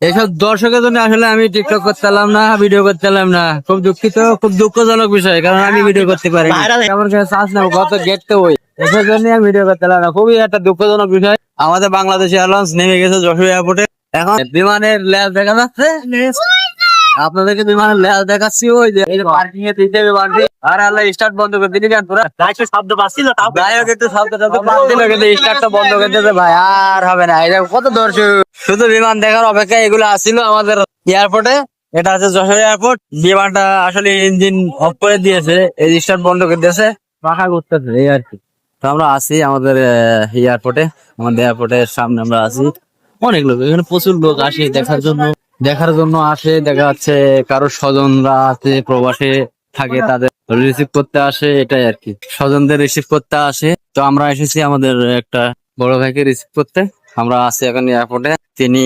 এইসব দর্শকের জন্য আসলে আমি টিকটক করতে পারলাম না, ভিডিও করতে পারলাম না। খুব দুঃখিত, খুব দুঃখজনক বিষয়, কারণ আমি ভিডিও করতে পারি আমার কাছে চান্স না, কত গেটতে ওই এসব জন্য আমি ভিডিও করতে পারলাম না। খুবই একটা দুঃখজনক বিষয়। আমাদের বাংলাদেশ এয়ারলাইন্স নেমে গেছে যশোর এয়ারপোর্টে। এখন বিমানের ল্যাব দেখা যাচ্ছে, আপনাদেরকে বিমানের ল্যাব দেখাচ্ছি। ওই যে পার্কিং এ দিতে বিমানটি, আর আল্লাহ স্টার্ট বন্ধ করে দিলি কেন? পুরা শব্দ পাচ্ছিল তাও গায়ক একটু শব্দটা তো বাদ দিল, কিন্তু স্টার্টটা বন্ধ করে দিতে ভাই আর হবে না। এটা কত দর্শক শুধু বিমান দেখার অপেক্ষা এগুলো আসছিল আমাদের এয়ারপোর্টে। এটা আছে যশোর এয়ারপোর্ট। বিমানটা আসলে ইঞ্জিন অফ করে দিয়েছে, এই স্টার্ট বন্ধ করে দিয়েছে, পাখা করতেছে এই আর কি। তো আমরা আছি আমাদের এয়ারপোর্টে, আমাদের এয়ারপোর্টের সামনে আমরা আছি। অনেক লোক, এখানে প্রচুর লোক আসে দেখার জন্য আসে। দেখা যাচ্ছে কারোর স্বজনরা আছে প্রবাসে থাকে, তাদের রিসিভ করতে আসে, এটাই আর কি। স্বজনদের রিসিভ করতে আসে। তো আমরা এসেছি আমাদের একটা বড় ভাইকে রিসিভ করতে। আমরা আছি এখন এয়ারপোর্টে। তিনি